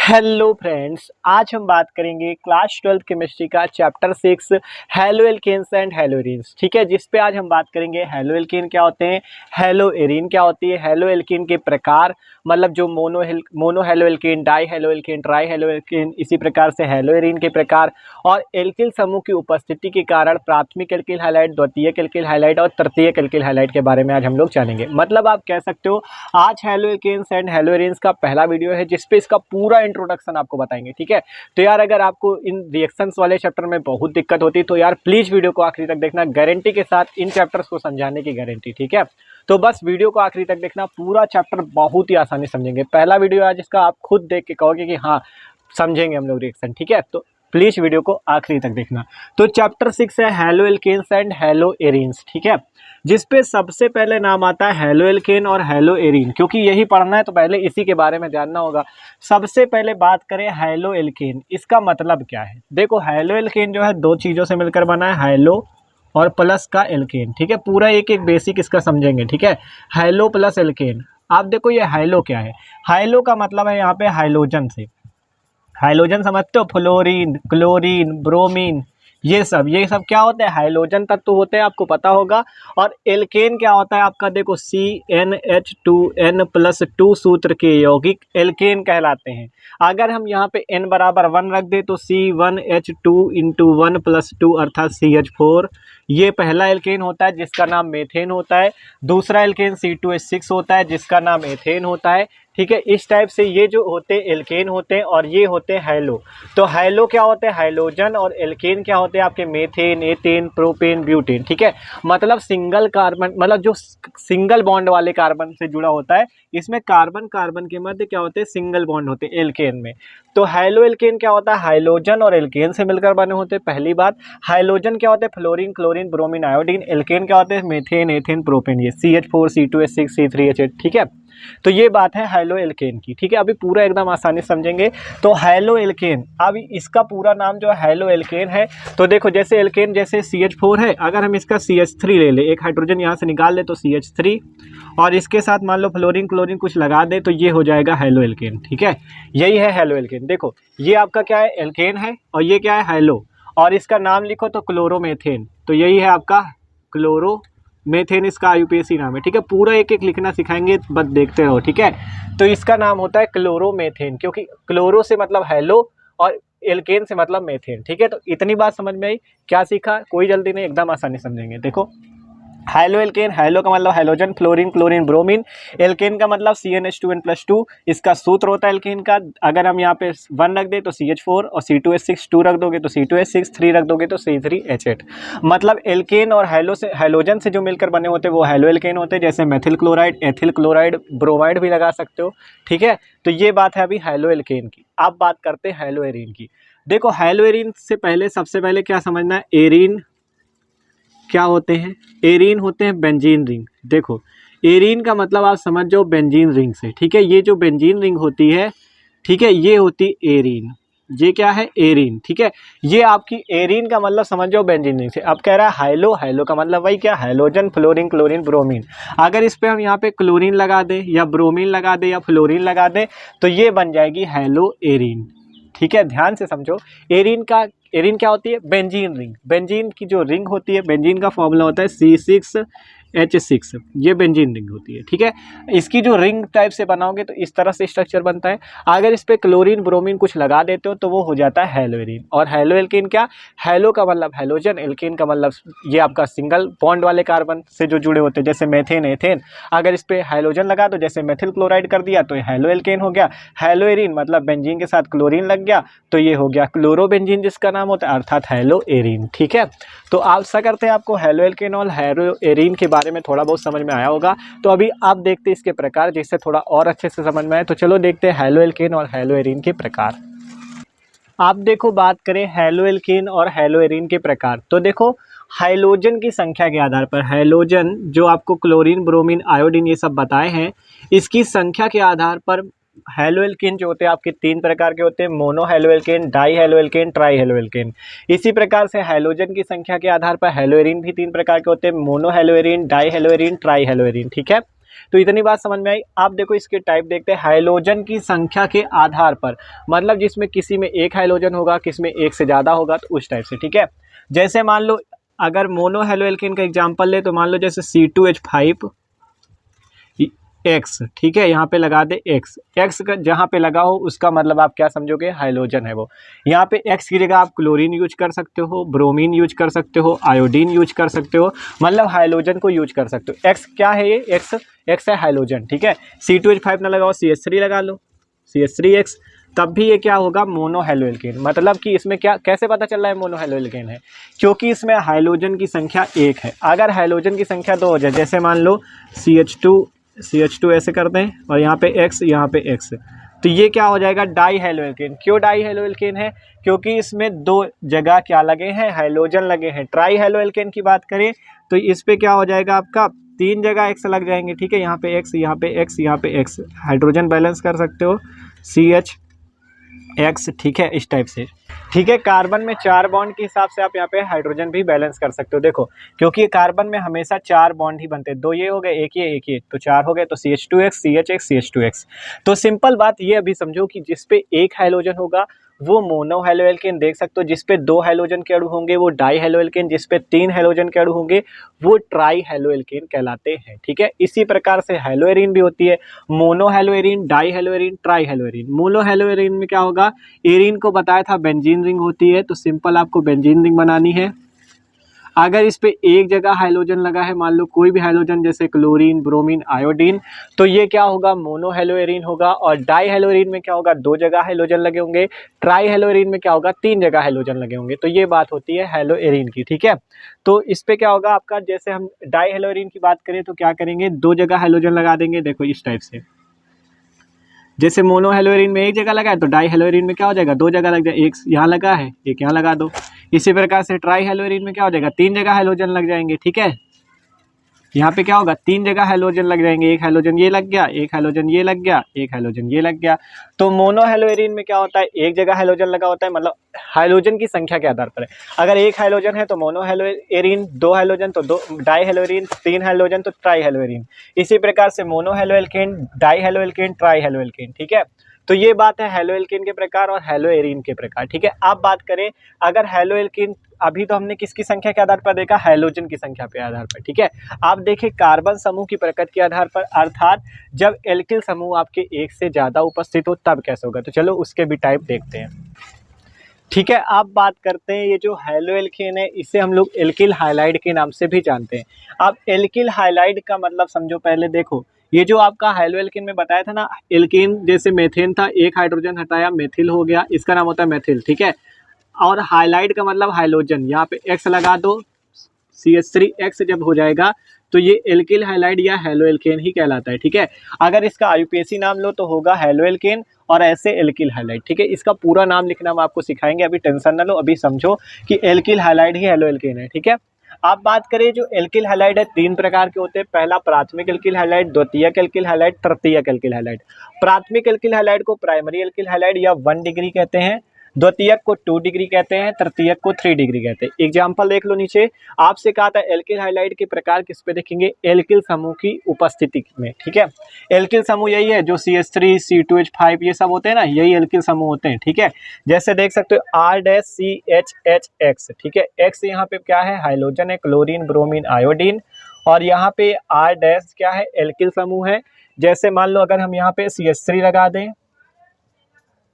Hello friends, आज हम बात करेंगे क्लास 12 केमिस्ट्री का chapter 6 haloalkanes and haloarenes. ठीक है, जिस पे आज हम बात करेंगे हेलो एल्केन क्या होते हैं, हेलो एरीन क्या होती है, हेलो एल्केन के प्रकार, मतलब जो mono halo alkane, die halo alkane, try halo alkane, इसी प्रकार से हेलो एरीन के प्रकार और एल्किल समूह की उपस्थिति के कारण प्राथमिक एल्किल हाइलाइट, द्वितीयक एल्किल हाइलाइट और तृतीयक एल्किल हाइलाइट के बारे में आज हम लोग जानेंगे। मतलब आप कह सकते हो आज haloalkanes and haloarenes का पहला वीडियो है जिसपे इसका पूरा इंट्रोडक्शन आपको बताएंगे। ठीक है, तो यार अगर आपको इन रिएक्शंस वाले चैप्टर में बहुत दिक्कत होती तो यार प्लीज वीडियो को आखिरी तक देखना, गारंटी के साथ इन चैप्टर्स को समझाने की गारंटी। ठीक है, तो बस वीडियो को आखिरी तक देखना, पूरा चैप्टर बहुत ही आसानी समझेंगे। पहला वीडियो आज इसका आप खुद देख के कहोगे कि हाँ समझेंगे हम लोग रिएक्शन। ठीक है, तो प्लीज वीडियो को आखिरी तक देखना। तो चैप्टर 6 है haloalkanes and haloarenes. ठीक है, जिसपे सबसे पहले नाम आता है हेलो एल्केन और हेलो एरीन, क्योंकि यही पढ़ना है तो पहले इसी के बारे में जानना होगा। सबसे पहले बात करें हेलो एल्केन, इसका मतलब क्या है। देखो हेलो एल्केन जो है दो चीज़ों से मिलकर बना है, हेलो और प्लस का एल्केन। ठीक है, पूरा एक एक बेसिक इसका समझेंगे। ठीक है, हेलो प्लस एल्केन। आप देखो ये हेलो क्या है, हेलो का मतलब है यहाँ पे हाइलोजन से। हाइलोजन समझते हो, फ्लोरीन, क्लोरीन, ब्रोमीन, ये सब क्या होते हैं, हाइलोजन तत्व होते हैं, आपको पता होगा। और एल्केन क्या होता है आपका, देखो CnH2n+2 सूत्र के यौगिक एल्केन कहलाते हैं। अगर हम यहाँ पे n बराबर 1 रख दे तो C1H2 × 1 + 2 अर्थात CH4, ये पहला एल्केन होता है जिसका नाम मेथेन होता है। दूसरा एल्केन C2H6 होता है जिसका नाम एथेन होता है। ठीक है, इस टाइप से ये जो होते हैं एल्केन होते हैं और ये होते हैं हेलो। तो हेलो क्या होते हैं, हाइलोजन, और एल्केन क्या होते हैं आपके मेथेन, एथेन, प्रोपेन, ब्यूटेन। ठीक है, मतलब सिंगल कार्बन, मतलब जो सिंगल बॉन्ड वाले कार्बन से जुड़ा होता है, इसमें कार्बन कार्बन के मध्य क्या होते हैं, सिंगल बॉन्ड होते हैं एल्केन में। तो हेलो एल्केन क्या होता है, हाइलोजन और एल्केन से मिलकर बने होते हैं। पहली बात, हाइलोजन क्या होते हैं, fluorine, chlorine, bromine, iodine. Alkane क्या होते हैं, मेथेन, एथेन, प्रोपेन, ये CH4, C2H6, C3H8। ठीक है, तो ये बात है हेलो एल्केन की। ठीक है, अभी पूरा एकदम आसानी से समझेंगे। तो हेलो एल्केन, अब इसका पूरा नाम जो है हेलो एल्केन है। तो देखो जैसे एल्केन, जैसे CH4 है, अगर हम इसका CH3 ले ले, एक हाइड्रोजन यहाँ से निकाल ले तो CH3, और इसके साथ मान लो फ्लोरीन क्लोरीन कुछ लगा दे तो ये हो जाएगा हेलो एल्केन। ठीक है, यही है हेलो एल्केन। देखो ये आपका क्या है, एल्केन है, और ये क्या है, हेलो, और इसका नाम लिखो तो क्लोरोमेथेन, तो यही है आपका क्लोरो मेथेन, इसका IUPAC नाम है। ठीक है, पूरा एक एक लिखना सिखाएंगे, बस देखते रहो। ठीक है, तो इसका नाम होता है क्लोरोमेथेन, क्योंकि क्लोरो से मतलब हेलो और एल्केन से मतलब मेथेन। ठीक है, तो इतनी बात समझ में आई। क्या सीखा, कोई जल्दी नहीं, एकदम आसानी समझेंगे। देखो हेलो एल्केन, हेलो का मतलब halogen, fluorine, chlorine, bromine. Alkane का मतलब CnH2n+2, इसका सूत्र होता है एल्केन का। अगर हम यहाँ पे 1 रख दे तो CH4, और C2H6 2 रख दोगे तो C2H6, 3 रख दोगे तो C3H8। मतलब एल्केन और हेलो से, हाइलोजन से जो मिलकर बने होते हैं वो हेलो एल्केन होते हैं, जैसे methyl chloride, ethyl chloride, bromide भी लगा सकते हो। ठीक है, तो ये बात है अभी हेलो एल्केन की। अब बात करते हैं हेलो एरीन की। देखो हेलो एरीन से पहले, सबसे पहले क्या समझना है, एरीन क्या होते हैं, एरीन होते हैं बेंजीन रिंग। देखो एरीन का मतलब आप समझ जाओ बेंजीन रिंग से। ठीक है, ये जो बेंजीन रिंग होती है, ठीक है, ये होती एरीन। ये क्या है, एरीन। ठीक है, ये आपकी एरीन का मतलब समझ जाओ बेंजीन रिंग से। अब कह रहा है हाइलो, हाइलो का मतलब वही क्या, हाइलोजन, फ्लोरीन, क्लोरीन, ब्रोमीन। अगर इस पे हम यहाँ पे क्लोरीन लगा दें या ब्रोमीन लगा दें या फ्लोरीन लगा दें तो ये बन जाएगी हेलो एरीन। ठीक है, ध्यान से समझो। एरीन क्या होती है, बेंजीन रिंग। बेंजीन की जो रिंग होती है, बेंजीन का फॉर्मूला होता है C6H6, ये बेंजीन रिंग होती है। ठीक है, इसकी जो रिंग टाइप से बनाओगे तो इस तरह से स्ट्रक्चर बनता है। अगर इस पे क्लोरीन ब्रोमीन कुछ लगा देते हो तो वो हो जाता है हेलो एरीन। और हेलो एल्केन क्या, हेलो का मतलब हाइलोजन, एल्केन का मतलब ये आपका सिंगल बॉन्ड वाले कार्बन से जो जुड़े होते हैं, जैसे मेथेन, एथेन। अगर इस पे हाइलोजन लगा दो, जैसे मेथिल क्लोराइड कर दिया तो हेलो एल्केन हो गया। हेलो एरीन मतलब बेंजीन के साथ क्लोरीन लग गया तो ये हो गया क्लोरोबेंजीन, जिसका नाम होता है, अर्थात हेलो एरीन। ठीक है, तो आशा करते हैं आपको हेलो एल्केन और हेलो एरीन के बारे में थोड़ा बहुत समझ में आया होगा। तो अभी आप देखते हैं इसके प्रकार, जिससे थोड़ा और अच्छे से समझ में आए। तो चलो देखते हैं हेलो एल्केन और हेलो एरीन के प्रकार। आप देखो बात करें हेलो एल्केन और हेलो एरीन के प्रकार, तो देखो हाइलोजन की संख्या के आधार पर, हाइलोजन जो आपको क्लोरीन, ब्रोमीन, आयोडीन ये सब बताए हैं, इसकी संख्या के आधार पर हेलो एल्केन जो होते हैं आपके 3 प्रकार के होते हैं, mono halo alkane, die halo alkane, try halo alkane. इसी प्रकार से हाइलोजन की संख्या के आधार पर हेलो एरीन भी 3 प्रकार के होते हैं, mono hello arene, die hello arene, try hello arene. ठीक है, तो इतनी बात समझ में आई। आप देखो इसके टाइप देखते हैं, हाइड्रोजन की संख्या के आधार पर, मतलब जिसमें किसी में एक हाइड्रोजन होगा, किसी में एक से ज़्यादा होगा, तो उस टाइप से, ठीक है। जैसे मान लो अगर मोनो हेलो एल्केन का एग्जांपल ले तो मान लो जैसे C2H5 एक्स, ठीक है, यहाँ पे लगा दे एक्स, एक्स का जहाँ पे लगा हो उसका मतलब आप क्या समझोगे, हाइड्रोजन है वो। यहाँ पे एक्स की जगह आप क्लोरीन यूज कर सकते हो, ब्रोमीन यूज कर सकते हो, आयोडीन यूज कर सकते हो, मतलब हाइड्रोजन को यूज कर सकते हो। एक्स क्या है, ये एक्स है हाइड्रोजन, ठीक है। C2H5 ना लगाओ, CH3 लगा लो, CH3X, तब भी ये क्या होगा, मोनो हेलो एल्केन। मतलब कि इसमें क्या, कैसे पता चल रहा है मोनो हेलो एल्केन है, क्योंकि इसमें हाइड्रोजन की संख्या एक है। अगर हाइड्रोजन की संख्या दो हो जाए, जैसे मान लो CH2 ऐसे कर दें और यहाँ पे X, यहाँ पे X, तो ये क्या हो जाएगा, डाई हेलो एल्केन। क्यों डाई हेलो एल्केन है, क्योंकि इसमें दो जगह क्या लगे हैं, हाइड्रोजन लगे हैं। ट्राई हेलो एल्केन की बात करें तो इस पे क्या हो जाएगा आपका, तीन जगह X लग जाएंगे, ठीक है। यहाँ पे X, यहाँ पे X, यहाँ पे X, हाइड्रोजन बैलेंस कर सकते हो CH ठीक है, इस टाइप से, ठीक है। कार्बन में 4 बॉन्ड के हिसाब से आप यहाँ पे हाइड्रोजन भी बैलेंस कर सकते हो। देखो क्योंकि कार्बन में हमेशा 4 बॉन्ड ही बनते हैं, 2 ये हो गए, एक ये तो 4 हो गए, तो CH2X CH1 CH2X। तो सिंपल बात ये अभी समझो कि जिसपे एक हाइड्रोजन होगा वो मोनो हेलो एल्केन देख सकते हो, जिसपे 2 हाइड्रोजन के अणु होंगे वो डाई हेलो एल्केन, जिसपे 3 हाइड्रोजन के अणु होंगे वो ट्राई हेलो एल्केन कहलाते हैं, ठीक है। इसी प्रकार से हेलो एरीन भी होती है, mono hello arene, die hello arene, try hello arene. Mono hello arene में क्या होगा, एरीन को बताया था बेंजीन रिंग होती है, तो सिंपल आपको बेंजीन रिंग बनानी है। अगर इस पे एक जगह हाइड्रोजन लगा है, मान लो कोई भी हाइड्रोजन जैसे क्लोरीन, ब्रोमीन, आयोडीन, तो ये क्या होगा, मोनो हेलो एरीन होगा। और डाई हेलो एरीन में क्या होगा, 2 जगह हाइड्रोजन लगे होंगे। ट्राई हेलो एरीन में क्या होगा, 3 जगह हाइड्रोजन लगे होंगे। तो ये बात होती है हेलो एरीन की, ठीक है। तो इस पे क्या होगा आपका, जैसे हम डाई हेलो एरीन की बात करें तो क्या करेंगे, 2 जगह हाइड्रोजन लगा देंगे, देखो इस टाइप से। जैसे मोनो हेलोरीन में एक जगह लगा है तो डाई हेलोरीन में क्या हो जाएगा, 2 जगह लग जाए, एक यहाँ लगा है, एक यहाँ लगा दो। इसी प्रकार से ट्राई हेलोरीन में क्या हो जाएगा, 3 जगह हाइड्रोजन लग जाएंगे, ठीक है। यहाँ पे क्या होगा, 3 जगह हाइड्रोजन लग जाएंगे, एक हाइड्रोजन ये लग गया, एक हाइड्रोजन ये लग गया, एक हाइड्रोजन ये लग गया। तो मोनो हेलोरीन में क्या होता है, एक जगह हाइड्रोजन लगा होता है, मतलब हाइड्रोजन की संख्या के आधार पर है। अगर एक हाइड्रोजन है तो मोनो हेलोरीन, 2 हाइड्रोजन तो 2 डाई हेलोरीन, 3 हाइड्रोजन तो ट्राई हेलोरीन। इसी प्रकार से mono halo alkane, die halo alkane, try halo alkane, ठीक है। तो ये बात है हेलो एल्केन के प्रकार और हेलो एरीन के प्रकार, ठीक है। अब बात करें अगर हेलो एल्केन, अभी तो हमने किसकी संख्या के आधार पर देखा, हाइड्रोजन की संख्या के आधार पर, ठीक है। आप देखिए कार्बन समूह की प्रकृति के आधार पर, अर्थात जब एल्किल समूह आपके एक से ज्यादा उपस्थित हो तब कैसे होगा। तो चलो उसके भी टाइप देखते हैं, ठीक है। अब बात करते हैं ये जो हेलो एल्केन है इसे हम लोग एल्किल हाइलाइड के नाम से भी जानते हैं। अब एल्किल हाइलाइड का मतलब समझो, पहले देखो ये जो आपका हेलो एल्केन में बताया था ना, एल्केन जैसे मेथेन था, एक हाइड्रोजन हटाया मेथिल हो गया, इसका नाम होता है मेथिल, ठीक है। और हाइलाइड का मतलब हाइड्रोजन, यहाँ पे एक्स लगा दो, CH3X जब हो जाएगा तो ये एल्किल हाइलाइड या हेलो एल्केन ही कहलाता है, ठीक है। अगर इसका आईयूपीएसी नाम लो तो होगा हेलो एल्केन और ऐसे एल्किल हाइलाइड, ठीक है। इसका पूरा नाम लिखना हम आपको सिखाएंगे, अभी टेंशन ना लो, अभी समझो कि एल्किल हाइलाइड ही हेलो एल्केन है, ठीक है। आप बात करें जो एल्किल हाइलाइड है 3 प्रकार के होते हैं, पहला प्राथमिक एल्किल हाइलाइड, द्वितीयक एल्किल हाइलाइड, तृतीयक एल्किल हाइलाइड। प्राथमिक एल्किल हाइलाइड को प्राइमरी एल्किल हाइलाइड या 1 डिग्री कहते हैं, द्वितीयक को 2 डिग्री कहते हैं, तृतीयक को 3 डिग्री कहते हैं। एग्जाम्पल देख लो नीचे, आपसे कहा था एल्किल हाइलाइड के प्रकार किस पे देखेंगे, एल्किल समूह की उपस्थिति में, ठीक है। एल्किल समूह यही है जो CH3 C2H5 ये सब होते हैं ना, यही एल्किल समूह होते हैं, ठीक है। जैसे देख सकते हो R-CHHX, ठीक है। X यहाँ पे क्या है, हाइड्रोजन है, क्लोरीन, ब्रोमीन, आयोडीन, और यहाँ पे R- क्या है, एल्किल समूह है। जैसे मान लो अगर हम यहाँ पे CH3 लगा दें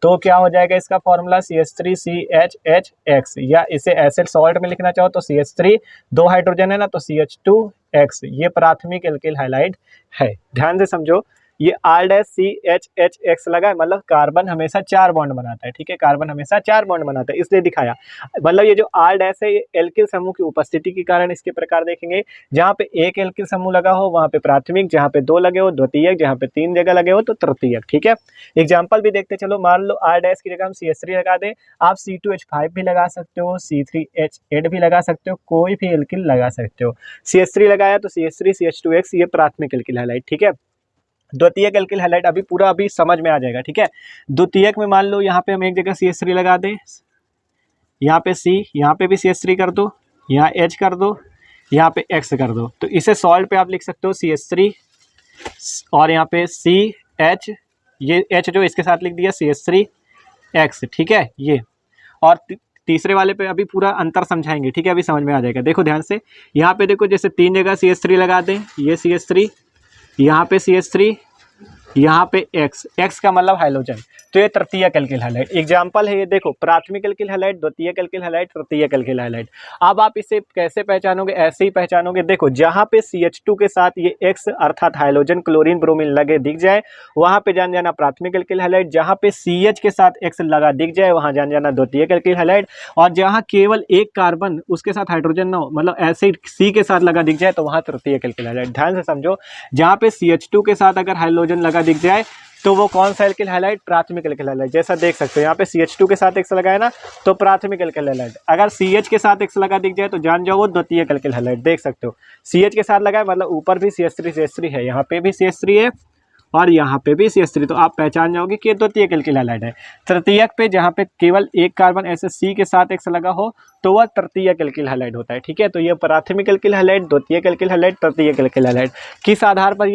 तो क्या हो जाएगा इसका फॉर्मूला CH3CHHX, या इसे एसिड सॉल्ट में लिखना चाहो तो CH3, 2 हाइड्रोजन है ना तो CH2X, ये प्राथमिक एल्किल हाइलाइड है। ध्यान से समझो, ये R-CHHX लगा है, मतलब कार्बन हमेशा 4 बॉन्ड बनाता है, ठीक है। कार्बन हमेशा 4 बॉन्ड बनाता है, इसलिए दिखाया। मतलब ये जो R- है ये एल्किल समूह की उपस्थिति के कारण इसके प्रकार देखेंगे। जहाँ पे एक एल्किल समूह लगा हो वहाँ पे प्राथमिक, जहाँ पे 2 लगे हो द्वितीयक, जहाँ पे 3 जगह लगे हो तो तृतीयक, ठीक है। एग्जाम्पल भी देखते चलो, मान लो R- की जगह हम CH3 लगा दें, आप C2H5 भी लगा सकते हो, C3H8 भी लगा सकते हो, कोई भी एल्किल लगा सकते हो। CH3 लगाया तो CH3 CH2X, ये प्राथमिक एल्किल हाइलाइड, ठीक है। द्वितीयक एल्किल हाइलाइड अभी पूरा अभी समझ में आ जाएगा, ठीक है। द्वितीयक में मान लो यहाँ पे हम एक जगह CH3 लगा दें, यहाँ पे C, यहाँ पे भी CH3 कर दो, यहाँ H कर दो, यहाँ पे X कर दो, तो इसे सॉल्ट पे आप लिख सकते हो CH3 और यहाँ पे CH, ये H जो इसके साथ लिख दिया CH3X, ठीक है ये। और तीसरे वाले पे अभी पूरा अंतर समझाएंगे, ठीक है, अभी समझ में आ जाएगा। देखो ध्यान से, यहाँ पे देखो जैसे 3 जगह CH3 लगा दें, ये CH3, यहाँ पे CH3, यहाँ पे X का मतलब हाइड्रोजन, तो ये तृतीयक एल्किल हैलाइड। एग्जाम्पल है ये, देखो प्राथमिक एल्किल हैलाइड, द्वितीयक एल्किल हैलाइड, तृतीयक एल्किल हैलाइड। अब आप इसे कैसे पहचानोगे? ऐसे ही पहचानोगे। देखो जहाँ पे CH2 के साथ ये X अर्थात हाइड्रोजन क्लोरीन ब्रोमीन लगे दिख जाए, वहाँ पे जान जाना प्राथमिक एल्किल हैलाइड। जहाँ पे CH के साथ X लगा दिख जाए, वहाँ जान जाना द्वितीयक एल्किल हैलाइड। और जहाँ केवल एक कार्बन उसके साथ हाइड्रोजन ना हो, मतलब ऐसे C के साथ लगा दिख जाए, तो वहाँ तृतीयक एल्किल हैलाइड। ध्यान से समझो, जहाँ पे CH2 के साथ अगर हाइड्रोजन लगा दिख जाए तो वो कौन सा एल्किल हैलाइड? प्राथमिक एल्किल हैलाइड। जैसा देख सकते हो यहाँ पे CH2 के साथ X लगा है ना, तो प्राथमिक एल्किल हैलाइड। अगर CH के साथ X लगा दिख जाए तो जान जाओ वो द्वितीयक एल्किल हैलाइड। देख सकते हो CH के साथ लगा है, मतलब ऊपर भी CH3 है, यहाँ पे भी CH3 है और यहाँ पे भी CH3, तो आप पहचान जाओगे कि ये द्वितीयक एल्किल हैलाइड है। तृतीयक पे जहाँ पे केवल एक कार्बन ऐसे C के साथ X लगा हो, तो वह तृतीयक एल्किल हैलाइड होता है, ठीक है। तो ये प्राथमिक एल्किल हैलाइड, द्वितीयक एल्किल हैलाइड, तृतीयक एल्किल हैलाइड किस आधार पर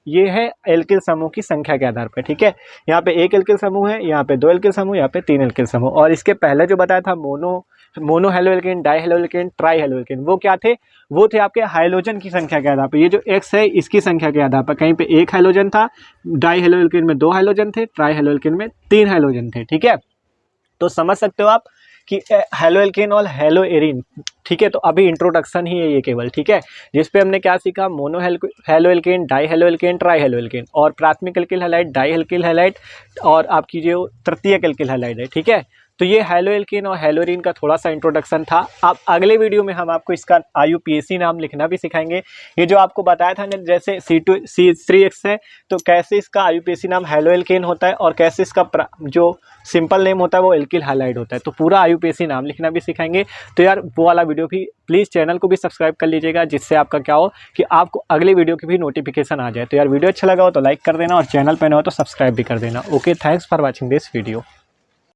ये है एल्किल समूह की संख्या के आधार पर, ठीक है। यहाँ पे एक एल्किल समूह है, यहाँ पे 2 एल्किल समूह, यहाँ पे 3 एल्किल समूह। और इसके पहले जो बताया था mono haloalkane, di haloalkane, tri haloalkane, वो क्या थे? वो थे आपके हाइड्रोजन की संख्या के आधार पर। ये जो X है इसकी संख्या के आधार पर, कहीं पे 1 हाइड्रोजन था, डाई हेलोएल्केन में 2 हाइड्रोजन थे, ट्राई हेलोएल्केन में 3 हाइड्रोजन थे, ठीक है। तो समझ सकते हो आप कि हेलोएल्केन और हेलोएरीन, ठीक है। तो अभी इंट्रोडक्शन ही है ये केवल, ठीक है, जिसपे हमने क्या सीखा? Mono haloalkane, di haloalkane, tri haloalkane, और प्राथमिक alkyl halide, di alkyl halide, और आपकी जो तृतीयक एल्किल हैलाइड है, ठीक है। तो ये हेलोएल्केन और हेलोएरीन का थोड़ा सा इंट्रोडक्शन था। अब अगले वीडियो में हम आपको इसका IUPAC नाम लिखना भी सिखाएंगे। ये जो आपको बताया था ना, जैसे C3X है, तो कैसे इसका IUPAC नाम हेलोएल्केन होता है और कैसे इसका जो सिंपल नेम होता है वो एल्किल हैलाइड होता है, तो पूरा IUPAC नाम लिखना भी सिखाएंगे। तो यार वो वाला वीडियो भी प्लीज़ चैनल को भी सब्सक्राइब कर लीजिएगा, जिससे आपका क्या हो कि आपको अगले वीडियो की भी नोटिफिकेशन आ जाए। तो यार वीडियो अच्छा लगा हो तो लाइक कर देना और चैनल पर न हो तो सब्सक्राइब भी कर देना। Okay, thanks for watching this video.